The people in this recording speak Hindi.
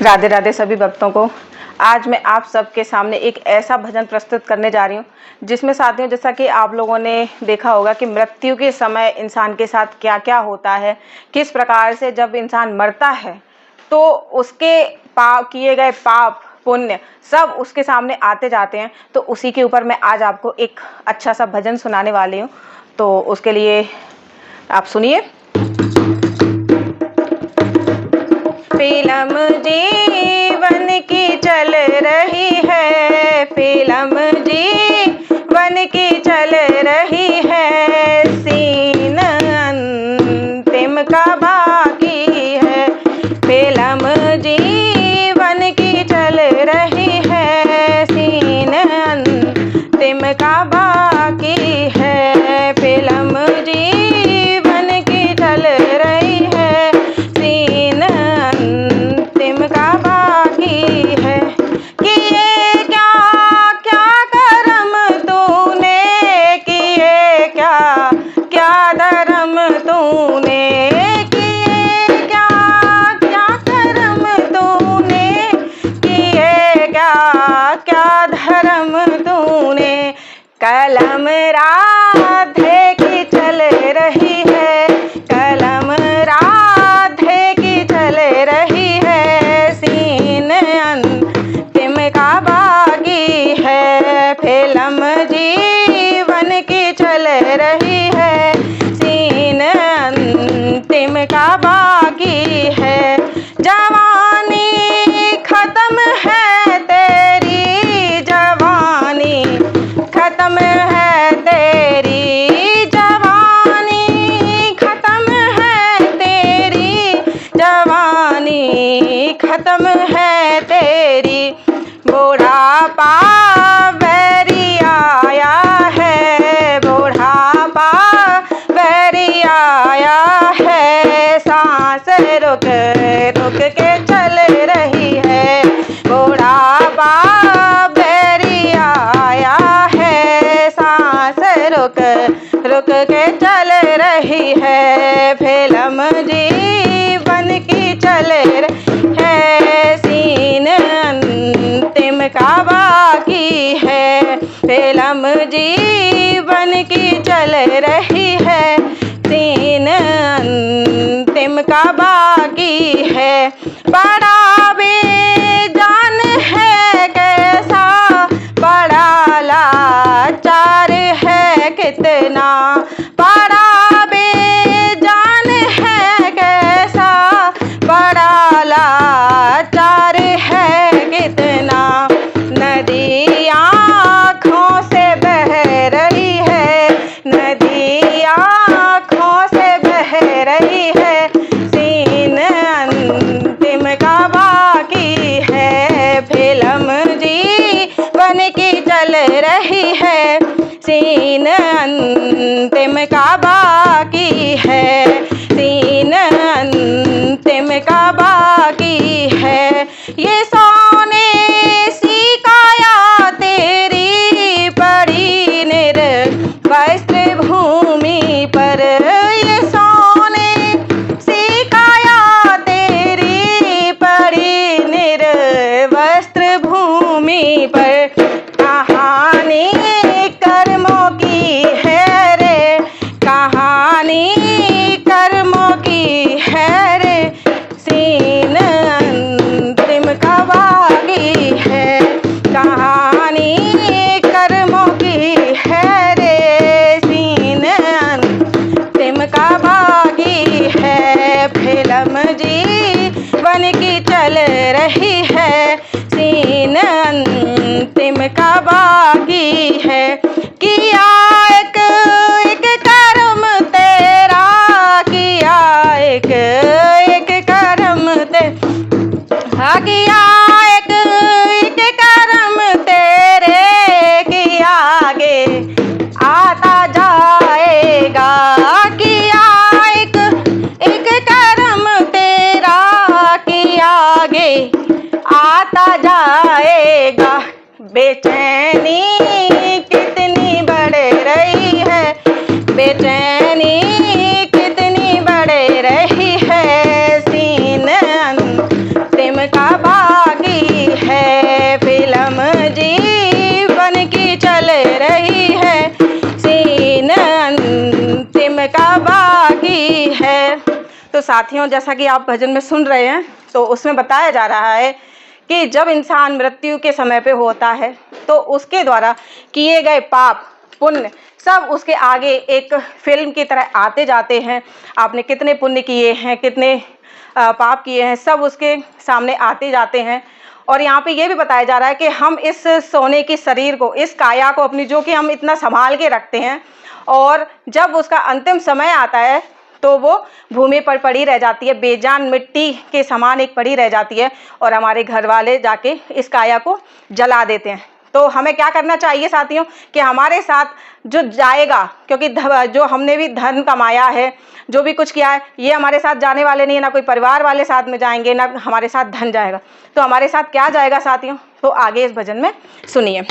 राधे राधे सभी भक्तों को। आज मैं आप सबके सामने एक ऐसा भजन प्रस्तुत करने जा रही हूँ जिसमें साथियों, जैसा कि आप लोगों ने देखा होगा कि मृत्यु के समय इंसान के साथ क्या क्या होता है, किस प्रकार से जब इंसान मरता है तो उसके पाप किए गए पाप पुण्य सब उसके सामने आते जाते हैं। तो उसी के ऊपर मैं आज आपको एक अच्छा सा भजन सुनाने वाली हूँ। तो उसके लिए आप सुनिए। फिल्म जीवन की चल रही है, फिल्म जीवन की चल रही है, सीन अंतिम का बाकी है। फिल्म जीवन की चल रही है, सीन अंतिम का बाकी है। फिल्म जीवन की चल रही है, सीन अंतिम का बाकी है। किए क्या क्या कर्म तूने, किए क्या क्या धर्म तूने, किए क्या क्या कर्म तूने, किए क्या क्या धर्म तूने। कलम राधे की चल रही है, कलम राधे की चल रही है, सीन अंतिम का बाकी है। फिल्म जीवन की चल रही है, सीन अंतिम का बाकी है। जवानी खत्म है तेरी, जवानी खत्म है तेरी, जवानी खत्म है तेरी, जवानी खत्म है तेरी। बुढ़ापा बैरी आया है, बुढ़ापा बैरी आया है, सांस रुक रुक के चल रही है। बुढ़ापा बैरी आया है, सांस रुक रुक के चल रही है। फिल्म जीवन की चल रही है, सीन अंतिम का बाकी है। फिल्म जीवन की चल रही है, सीन अंतिम का बाकी है। बड़ा बेजान है कैसा, बड़ा लाचार है कितना, बड़ा बेजान है कैसा, बड़ा लाचार है कितना। नदी आँखों से बह रही है, नदी आँखों से बह रही है, सीन अंतिम का बाकी है। फिल्म जीवन की चल रही है, सीन अंतिम का बाकी है, सीन अंतिम का बाकी है। ये सोने सी काया तेरी पड़ी निर्वस्त्र भूमि पर, ये सोने सी काया तेरी पड़ी निर्वस्त्र भूमि पर। कहानी कर्मों की है रे, कहानी कर्मों की है रे, सीन अंतिम का बाकी है। कहानी कर्मों की है रे, सीन अंतिम का बाकी है। फिल्म जीवन की चल रही है, सीन अंतिम का बाकी है। किया एक एक कर्म तेरा, किया एक एक कर्म तेरा, किया एक एक कर्म तेरे, कि आगे आता जाएगा, किया एक एक कर्म तेरा, कि आगे आता जाएगा। बेचैनी कितनी बढ़ रही है, बेचैनी कितनी बढ़ रही है, सीन अंतिम का साथियों, जैसा कि आप भजन में सुन रहे हैं, तो उसमें बताया जा रहा है कि जब इंसान मृत्यु के समय पे होता है तो उसके द्वारा किए गए पाप पुण्य सब उसके आगे एक फिल्म की तरह आते जाते हैं। आपने कितने पुण्य किए हैं, कितने पाप किए हैं, सब उसके सामने आते जाते हैं। और यहाँ पे ये भी बताया जा रहा है कि हम इस सोने की शरीर को, इस काया को अपनी, जो कि हम इतना संभाल के रखते हैं, और जब उसका अंतिम समय आता है तो वो भूमि पर पड़ी रह जाती है, बेजान मिट्टी के समान एक पड़ी रह जाती है, और हमारे घर वाले जाके इस काया को जला देते हैं। तो हमें क्या करना चाहिए साथियों कि हमारे साथ जो जाएगा, क्योंकि जो हमने भी धन कमाया है, जो भी कुछ किया है, ये हमारे साथ जाने वाले नहीं है, ना कोई परिवार वाले साथ में जाएंगे, ना हमारे साथ धन जाएगा। तो हमारे साथ क्या जाएगा साथियों, तो आगे इस भजन में सुनिए।